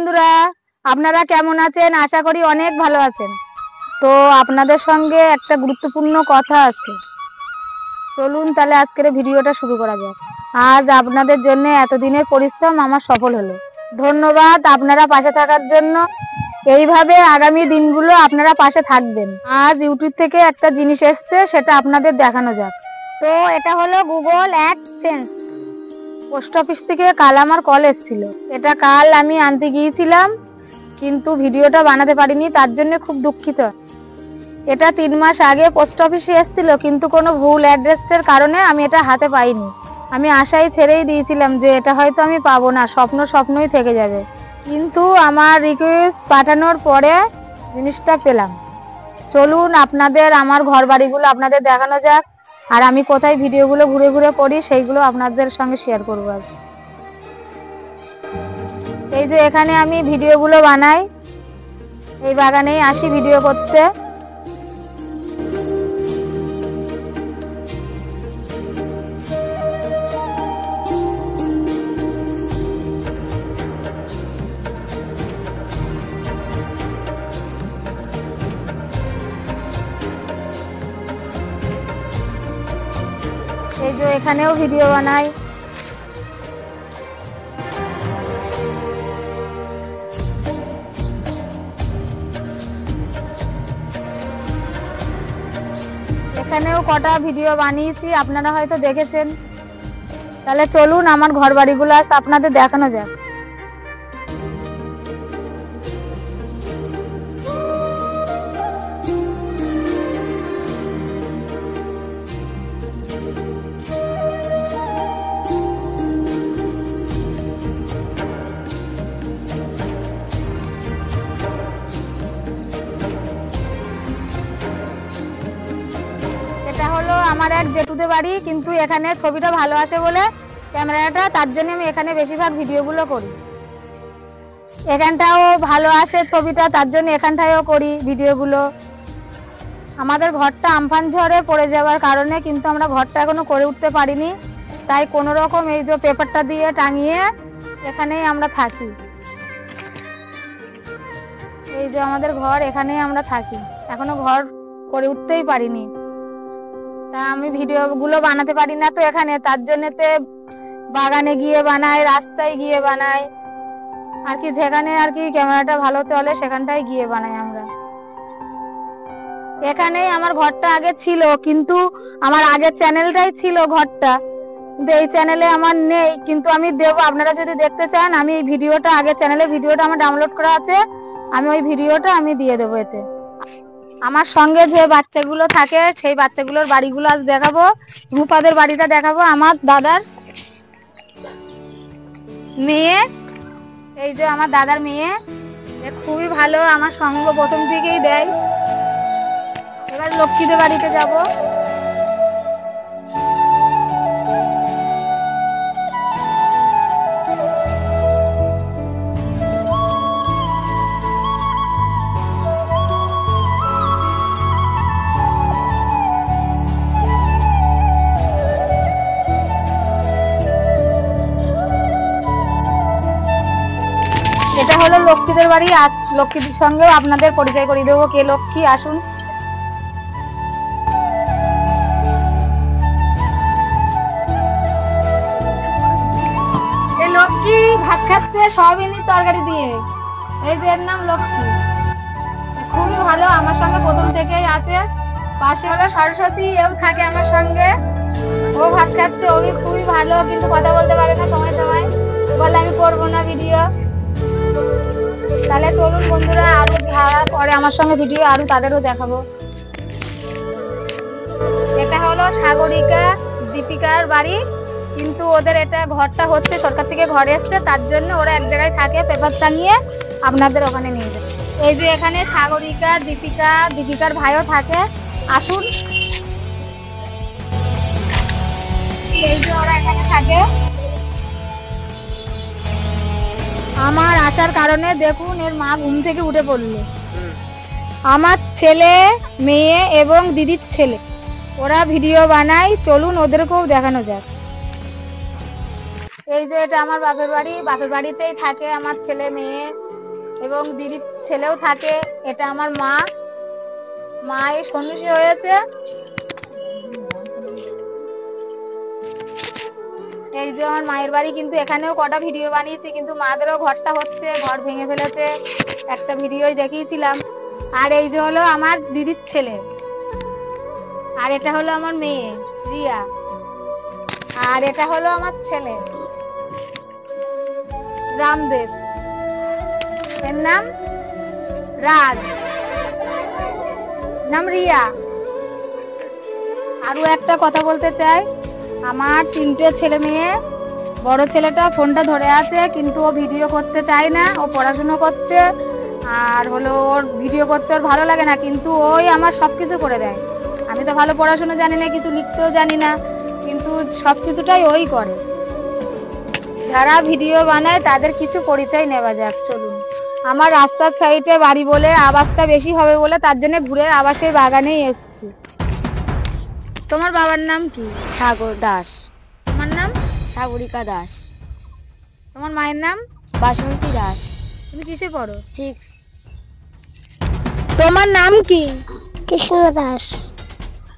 বন্ধুরা, আপনারা কেমন আছেন? আশা করি অনেক ভালো আছেন। তো আপনাদের সঙ্গে একটা গুরুত্বপূর্ণ কথা আছে, চলুন তাহলে আজকের ভিডিওটা শুরু করা যাক। আজ আপনাদের জন্য এতদিনের পরিশ্রম আমার সফল হলো। ধন্যবাদ আপনারা পাশে থাকার জন্য। এইভাবে আগামী দিনগুলো আপনারা পাশে থাকবেন। আজ ইউটিউব থেকে একটা জিনিস এসছে, সেটা আপনাদের দেখানো যাক। তো এটা হলো গুগল অ্যাডসেন্স। পোস্ট অফিস থেকে কাল আমার কল এসেছিল। এটা কাল আমি আনতে গিয়েছিলাম, কিন্তু ভিডিওটা বানাতে পারিনি, তার জন্য খুব দুঃখিত। এটা 3 মাস আগে পোস্ট অফিসে এসেছিল, কিন্তু কোনো ভুল অ্যাড্রেসের কারণে আমি এটা হাতে পাইনি। আমি আশাই ছেড়েই দিয়েছিলাম যে এটা হয়তো আমি পাবো না, স্বপ্নই থেকে যাবে। কিন্তু আমার রিকোয়েস্ট পাঠানোর পরে জিনিসটা পেলাম। চলুন আপনাদের আমার ঘর বাড়িগুলো আপনাদের দেখানো যাক, আর আমি কোথায় ভিডিওগুলো ঘুরে ঘুরে করি সেইগুলো আপনাদের সঙ্গে শেয়ার করবো আজ। এই যে এখানে আমি ভিডিওগুলো বানাই, এই বাগানেই আসি ভিডিও করতে। এই যে এখানেও ভিডিও বানাই। এখানেও কটা ভিডিও বানিয়েছি, আপনারা হয়তো দেখেছেন। তাহলে চলুন আমার ঘর বাড়িগুলো আজ আপনাদের দেখানো যাক। এটা হলো আমার এক জেঠুদের বাড়ি, কিন্তু এখানে ছবিটা ভালো আসে বলে ক্যামেরাটা, তার জন্য আমি এখানে বেশিরভাগ ভিডিওগুলো করি। এখানটাও ভালো আসে ছবিটা, তার জন্য এখানটাও করি ভিডিওগুলো। আমাদের ঘরটা আমফান ঝড়ে পড়ে যাওয়ার কারণে কিন্তু আমরা ঘরটা এখনো করে উঠতে পারিনি, তাই কোনো রকম এই যে পেপারটা দিয়ে টাঙিয়ে এখানেই আমরা থাকি। এই যে আমাদের ঘর, এখানেই আমরা থাকি, এখনো ঘর করে উঠতেই পারিনি। তা আমি ভিডিওগুলো বানাতে পারি না তো এখানে, তার জন্যতে বাগানে গিয়ে বানাই, রাস্তায় গিয়ে বানাই, আর কি যেখানে আর কি ক্যামেরাটা ভালো চলে সেখানটাই গিয়ে বানাই আমরা। এখানেই আমার ঘরটা আগে ছিল, কিন্তু আমার আগের চ্যানেলটাই ছিল ঘরটা, কিন্তু এই চ্যানেলে আমার নেই। কিন্তু আমি দেব, আপনারা যদি দেখতে চান আমি এই ভিডিওটা, আগের চ্যানেলে ভিডিওটা আমার ডাউনলোড করা আছে, আমি ওই ভিডিওটা আমি দিয়ে দেবো এতে। আমার সঙ্গে যে বাচ্চাগুলো থাকে সেই বাচ্চাগুলোর বাড়িগুলো আজ দেখাবো। রূপাদের বাড়িটা দেখাবো, আমার দাদার মেয়ে। এই যে আমার দাদার মেয়ে, খুবই ভালো, আমার সঙ্গ প্রথম থেকেই দেয়। এবার লক্ষ্মীদের বাড়িতে যাব। এটা হলো লক্ষ্মীদের বাড়ি, আর লক্ষ্মীদের সঙ্গে আপনাদের পরিচয় করিয়ে দেবো কে লক্ষ্মী। আসুন। এই লক্ষ্মী ভাত খাচ্ছে সয়াবিনের তরকারি দিয়ে। এই যে এর নাম লক্ষ্মী, খুবই ভালো, আমার সঙ্গে প্রথম থেকেই আছে। পাশে হলো সরস্বতী, এও থাকে আমার সঙ্গে, ও ভাত খাচ্ছে, ও খুবই ভালো, কিন্তু কথা বলতে পারে না সময় সময়, বলে আমি করবো না ভিডিও। তাহলে চলুন বন্ধুরা, আরো যাওয়ার পরে আমার সঙ্গে ভিডিও আরো তাদেরও দেখাবো। এটা হলো সাগরিকা দীপিকার বাড়ি, কিন্তু ওদের এটা ঘরটা হচ্ছে সরকার থেকে ঘর এসছে, তার জন্য ওরা এক জায়গায় থাকে, পেপার টাঙিয়ে আপনাদের ওখানে নিয়ে যায়। এই যে এখানে সাগরিকা, দীপিকার ভাইও থাকে। আসুন। এই যে ওরা এখানে থাকে। আমার আসার কারণে দেখুন এর মা ঘুম থেকে উঠে পড়লো। আমার ছেলে, মেয়ে এবং দিদির ছেলে, ওরা ভিডিও বানায়, চলুন ওদেরকেও দেখানো যাক। এই যে এটা আমার বাপের বাড়ি, বাপের বাড়িতেই থাকে আমার ছেলে মেয়ে এবং দিদির ছেলেও থাকে। এটা আমার মা, মা এই সন্ন্যাসী হয়েছে। এই যে আমার মায়ের বাড়ি, কিন্তু এখানেও কটা ভিডিও বানিয়েছি, কিন্তু মাদেরও ঘরটা হচ্ছে, ঘর ভেঙে ফেলেছে, একটা ভিডিওই দেখিয়েছিলাম। আর এই যে হলো আমার দিদির ছেলে, আর এটা হলো আমার মেয়ে রিয়া, আর এটা হলো আমার ছেলে রামদেব, এর নাম রাজ, নাম রিয়া। আরো একটা কথা বলতে চাই, আমার 3টে ছেলে মেয়ে। বড় ছেলেটা ফোনটা ধরে আছে, কিন্তু ও ভিডিও করতে চায় না, ও পড়াশুনো করছে। আর হলো ওর ভিডিও করতে ওর ভালো লাগে না, কিন্তু ওই আমার সবকিছু করে দেয়। আমি তো ভালো পড়াশুনো জানি না, কিছু লিখতেও জানি না, কিন্তু সবকিছুটাই ওই করে। যারা ভিডিও বানায় তাদের কিছু পরিচয় নেওয়া যাক, চলুন। আমার রাস্তার সাইডে বাড়ি বলে আওয়াজটা বেশি হবে বলে তার জন্য ঘুরে আবাসের বাগানেই এসেছি। তোমার বাবার নাম কি? সাগর দাস। তোমার নাম? সাগরিকা দাস। তোমার মায়ের নাম? বাসন্তী দাস। তুমি কিসে পড়ো? 6। তোমার নাম কি? কৃষ্ণ দাস।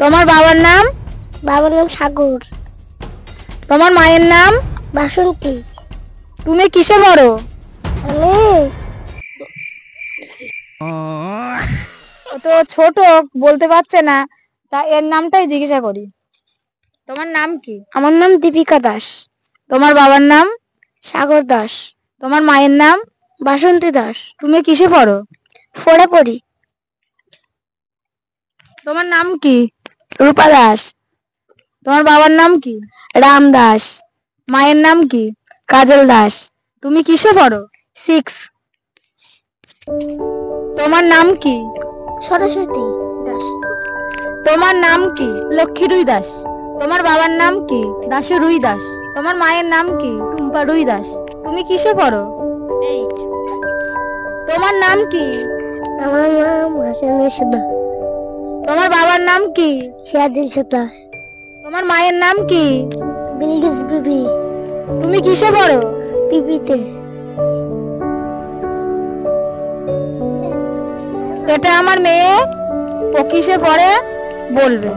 তোমার বাবার নাম? বাবার নাম সাগর। তোমার মায়ের নাম? বাসন্তী। তুমি কিসে পড়ো? আমি ও তো ছোট, বলতে পারছে না, তা এর নামটাই জিজ্ঞাসা করি। তোমার নাম কি? আমার নাম দীপিকা দাস। তোমার বাবার নাম? সাগর দাস। তোমার মায়ের নাম? বাসন্তী দাস। তুমি কিসে পড়ো? 4-এ পড়ি। তোমার নাম কি? রূপা দাস। তোমার বাবার নাম কি? রাম দাস। মায়ের নাম কি? কাজল দাস। তুমি কিসে পড়ো? 6। তোমার নাম কি? সরস্বতী দাস। তোমার নাম কি? লক্ষ্মী রুই দাস। তোমার বাবার নাম কি? দাসু রুই দাস। তোমার মায়ের নাম কি? টুম্পা রুই দাস। তুমি কিসে পড়ো? 8। তোমার নাম কি? আমার নাম হাসানুল সুদা। তোমার বাবার নাম কি? সিয়াদিন সুদা। তোমার মায়ের নাম কি? বিলকিস বিবি। তুমি কিসে পড়ো? পিপিতে। এটা আমার মেয়ে, ও কিসে পড়ে বলবে।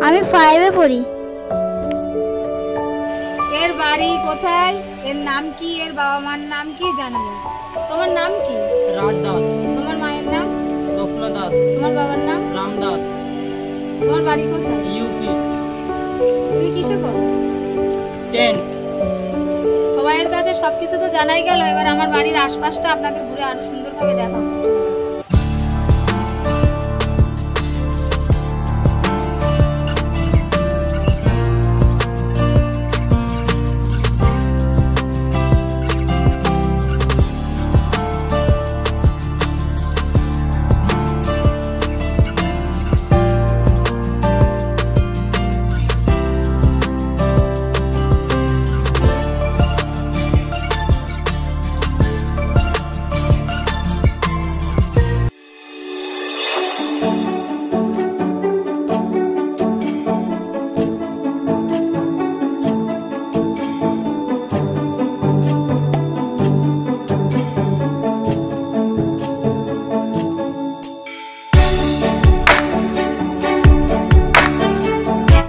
আমি 5-এ পড়ি। এর বাড়ি কোথায়, এর নাম কি, এর বাবা মার নাম কি জানা যায়। তোমার নাম কি? রাজ দাস। তোমার মায়ের নাম? স্বপ্ন দাস। তোমার বাবার নাম? রাম দাস। তোমার বাড়ি কোথায়? ইউপি। তুমি কিসে পড়ো? 10। সবাইয়ের কাছে সবকিছু তো জানাই গেল, এবার আমার বাড়ির আশপাশটা আপনাদের ঘুরে আরো সুন্দরভাবে দেখাবো।